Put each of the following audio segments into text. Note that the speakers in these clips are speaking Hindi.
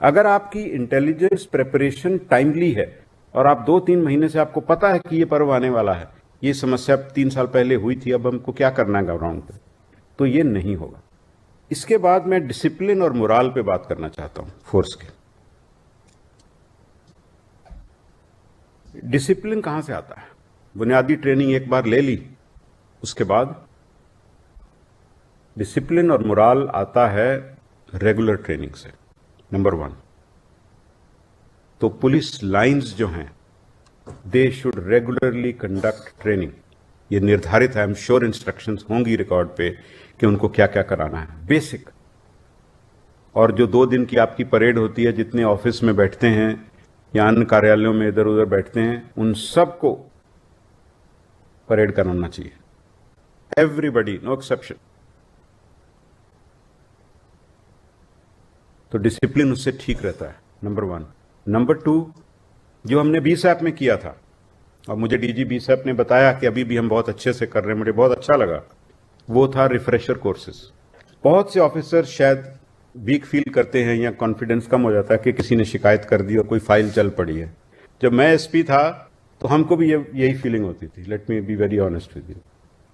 अगर आपकी इंटेलिजेंस प्रिपरेशन टाइमली है और आप 2-3 महीने से आपको पता है कि ये पर्व आने वाला है, ये समस्या 3 साल पहले हुई थी, अब हमको क्या करना है ग्राउंड पे, तो ये नहीं होगा। इसके बाद मैं डिसिप्लिन और मोराल पे बात करना चाहता हूं फोर्स के। डिसिप्लिन कहां से आता है? बुनियादी ट्रेनिंग एक बार ले ली, उसके बाद डिसिप्लिन और मोराल आता है रेगुलर ट्रेनिंग से, नंबर 1। तो पुलिस लाइंस जो हैं, they should regularly conduct training. ये निर्धारित है, आई एम श्योर इंस्ट्रक्शंस होंगी रिकॉर्ड पे कि उनको क्या क्या कराना है, बेसिक। और जो 2 दिन की आपकी परेड होती है, जितने ऑफिस में बैठते हैं या अन्य कार्यालयों में इधर उधर बैठते हैं, उन सबको परेड कराना चाहिए, एवरीबडी, नो एक्सेप्शन। तो डिसिप्लिन उससे ठीक रहता है, नंबर 1। नंबर 2, जो हमने बीएसएफ में किया था, और मुझे डीजी बीएसएफ ने बताया कि अभी भी हम बहुत अच्छे से कर रहे हैं, मुझे बहुत अच्छा लगा, वो था रिफ्रेशर कोर्सेज। बहुत से ऑफिसर शायद वीक फील करते हैं या कॉन्फिडेंस कम हो जाता है कि किसी ने शिकायत कर दी और कोई फाइल चल पड़ी है। जब मैं एसपी था तो हमको भी यही फीलिंग होती थी, let me be very honest with you.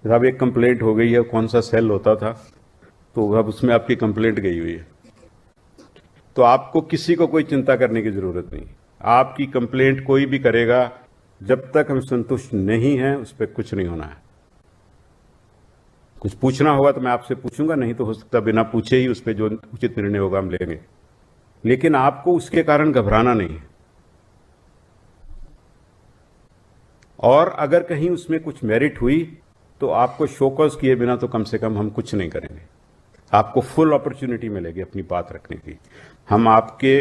साहब एक कंप्लेंट हो गई है, कौन सा सेल होता था, तो अब उसमें आपकी कंप्लेंट गई हुई है, तो आपको किसी को कोई चिंता करने की जरूरत नहीं। आपकी कंप्लेंट कोई भी करेगा, जब तक हम संतुष्ट नहीं हैं उस पर कुछ नहीं होना है। कुछ पूछना होगा तो मैं आपसे पूछूंगा, नहीं तो हो सकता बिना पूछे ही उस पर जो उचित निर्णय होगा हम लेंगे, लेकिन आपको उसके कारण घबराना नहीं है। और अगर कहीं उसमें कुछ मेरिट हुई तो आपको शोकॉज किए बिना तो कम से कम हम कुछ नहीं करेंगे, आपको फुल अपॉर्चुनिटी मिलेगी अपनी बात रखने की। हम आपके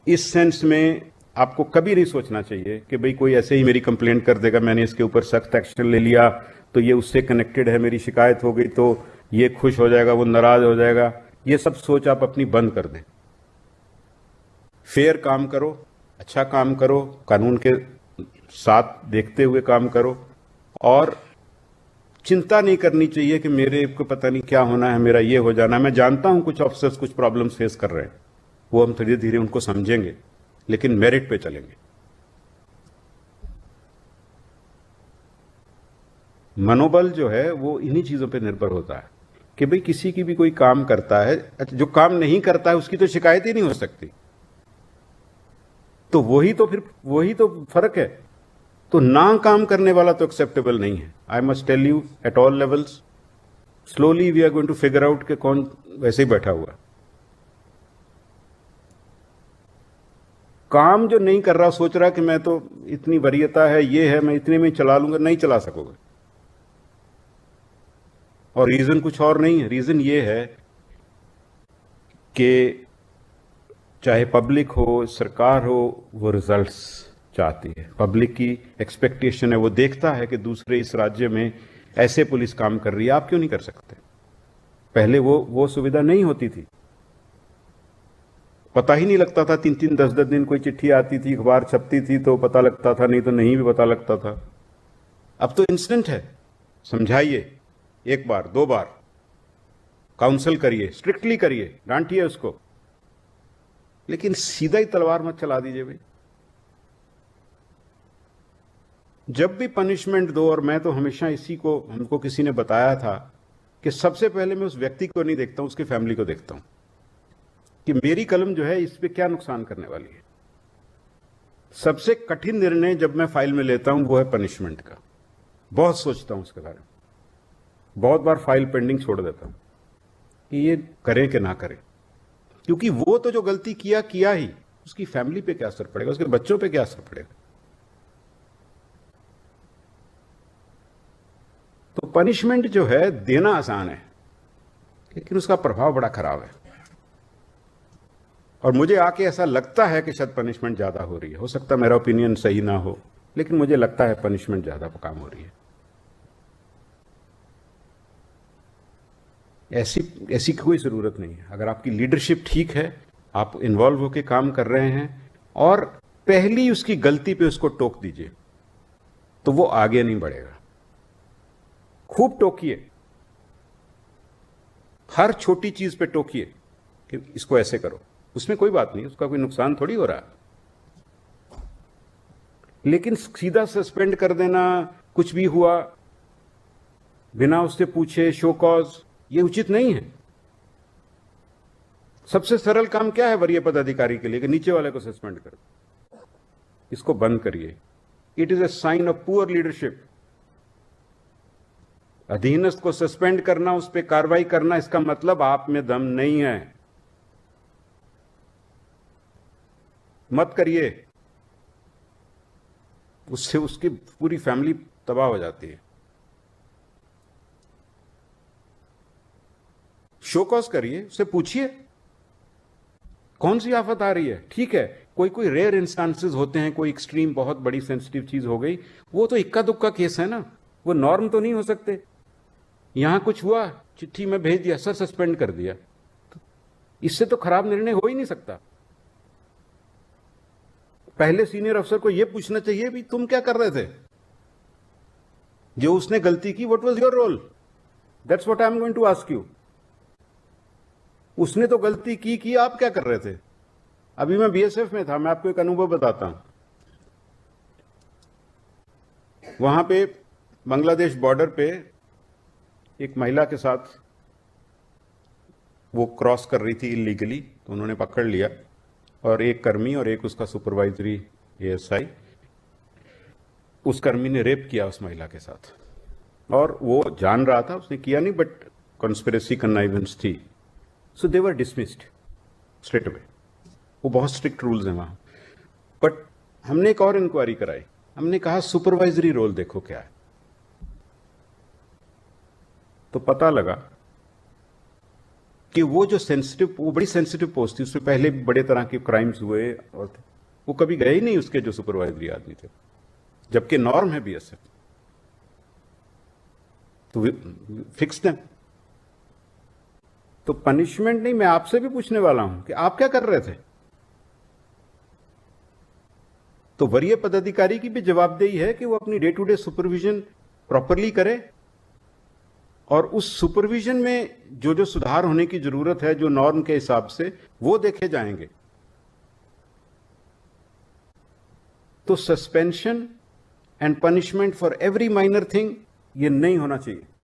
इस सेंस में आपको कभी नहीं सोचना चाहिए कि भाई कोई ऐसे ही मेरी कंप्लेंट कर देगा, मैंने इसके ऊपर सख्त एक्शन ले लिया तो ये उससे कनेक्टेड है, मेरी शिकायत हो गई तो ये खुश हो जाएगा, वो नाराज हो जाएगा। ये सब सोच आप अपनी बंद कर दें। फेयर काम करो, अच्छा काम करो, कानून के साथ देखते हुए काम करो, और चिंता नहीं करनी चाहिए कि मेरे को पता नहीं क्या होना है, मेरा ये हो जाना है। मैं जानता हूं कुछ ऑफिसर्स कुछ प्रॉब्लम्स फेस कर रहे हैं, वो हम धीरे धीरे उनको समझेंगे, लेकिन मेरिट पे चलेंगे। मनोबल जो है वो इन्हीं चीजों पे निर्भर होता है कि भाई किसी की भी कोई काम करता है, जो काम नहीं करता है उसकी तो शिकायत ही नहीं हो सकती, तो वही तो फर्क है। तो ना काम करने वाला तो एक्सेप्टेबल नहीं है। I must tell you at all levels, slowly we are going to figure out कि कौन वैसे ही बैठा हुआ। काम जो नहीं कर रहा, सोच रहा कि मैं तो इतनी वरीयता है, ये है, मैं इतने में चला लूंगा, नहीं चला सकोगे। और रीजन कुछ और नहीं है, रीजन ये है कि चाहे पब्लिक हो, सरकार हो, वो रिजल्ट्स चाहती है। पब्लिक की एक्सपेक्टेशन है, वो देखता है कि दूसरे इस राज्य में ऐसे पुलिस काम कर रही है, आप क्यों नहीं कर सकते। पहले वो सुविधा नहीं होती थी, पता ही नहीं लगता था। 3-3, 10-10 दिन कोई चिट्ठी आती थी, अखबार छपती थी तो पता लगता था, नहीं तो नहीं भी पता लगता था। अब तो इंस्टेंट है। समझाइए 1 बार 2 बार, काउंसल करिए, स्ट्रिक्टली करिए, डांटिए उसको, लेकिन सीधा ही तलवार मत चला दीजिए भाई। जब भी पनिशमेंट दो, और मैं तो हमेशा इसी को, हमको किसी ने बताया था कि सबसे पहले मैं उस व्यक्ति को नहीं देखता हूं, उसकी फैमिली को देखता हूं कि मेरी कलम जो है इस पे क्या नुकसान करने वाली है। सबसे कठिन निर्णय जब मैं फाइल में लेता हूं वो है पनिशमेंट का। बहुत सोचता हूं उसके बारे में, बहुत बार फाइल पेंडिंग छोड़ देता हूं कि ये करें कि ना करें, क्योंकि वो तो जो गलती किया ही, उसकी फैमिली पे क्या असर पड़ेगा, उसके बच्चों पे क्या असर पड़ेगा। तो पनिशमेंट जो है देना आसान है, लेकिन उसका प्रभाव बड़ा खराब है। और मुझे आके ऐसा लगता है कि शायद पनिशमेंट ज्यादा हो रही है। हो सकता है मेरा ओपिनियन सही ना हो, लेकिन मुझे लगता है पनिशमेंट ज्यादा काम हो रही है। ऐसी कोई जरूरत नहीं है। अगर आपकी लीडरशिप ठीक है, आप इन्वॉल्व होकर काम कर रहे हैं, और पहली उसकी गलती पे उसको टोक दीजिए, तो वो आगे नहीं बढ़ेगा। खूब टोकिए, हर छोटी चीज पे टोकिए कि इसको ऐसे करो, उसमें कोई बात नहीं, उसका कोई नुकसान थोड़ी हो रहा है। लेकिन सीधा सस्पेंड कर देना, कुछ भी हुआ बिना उससे पूछे, शो कॉज, ये उचित नहीं है। सबसे सरल काम क्या है वरीय पदाधिकारी के लिए कि नीचे वाले को सस्पेंड कर, इसको बंद करिए। It is a sign of poor leadership. अधीनस्थ को सस्पेंड करना, उस पर कार्रवाई करना, इसका मतलब आप में दम नहीं है। मत करिए, उससे उसकी पूरी फैमिली तबाह हो जाती है। शो कॉज करिए, उससे पूछिए कौन सी आफत आ रही है। ठीक है, कोई रेयर इंस्टांसेस होते हैं, कोई एक्सट्रीम बहुत बड़ी सेंसिटिव चीज हो गई, वो तो इक्का दुक्का केस है ना, वो नॉर्म तो नहीं हो सकते। यहां कुछ हुआ, चिट्ठी में भेज दिया, सर सस्पेंड कर दिया, इससे तो खराब निर्णय हो ही नहीं सकता। पहले सीनियर अफसर को यह पूछना चाहिए भी तुम क्या कर रहे थे, जो उसने गलती की, what was your role, that's what I am going to ask you. उसने तो गलती की, आप क्या कर रहे थे। अभी मैं बीएसएफ में था, मैं आपको एक अनुभव बताता हूं। वहां पे बांग्लादेश बॉर्डर पे एक महिला के साथ वो क्रॉस कर रही थी इलीगली, तो उन्होंने पकड़ लिया, और एक कर्मी और एक उसका सुपरवाइजरी एएसआई, उस कर्मी ने रेप किया उस महिला के साथ, और वो जान रहा था, उसने किया नहीं, बट कॉन्स्पिरेसी कन्नाइवेंस थी। सो दे वर डिसमिस्ड स्ट्रेट अवे। वो बहुत स्ट्रिक्ट रूल्स हैं वहां। बट हमने एक और इंक्वायरी कराई, हमने कहा सुपरवाइजरी रोल देखो क्या है, तो पता लगा कि वो जो सेंसिटिव, वो बड़ी सेंसिटिव पोस्ट थी, उससे पहले भी बड़े तरह के क्राइम्स हुए, और वो कभी गए ही नहीं उसके जो सुपरवाइजरी आदमी थे, जबकि नॉर्म है बीएसएफ, तो फिक्स देम। तो पनिशमेंट नहीं, मैं आपसे भी पूछने वाला हूं कि आप क्या कर रहे थे। तो वरीय पदाधिकारी की भी जवाबदेही है कि वो अपनी day to day supervision properly करे, और उस सुपरविजन में जो जो सुधार होने की जरूरत है, जो नॉर्म के हिसाब से, वो देखे जाएंगे। तो suspension and punishment for every minor thing, ये नहीं होना चाहिए।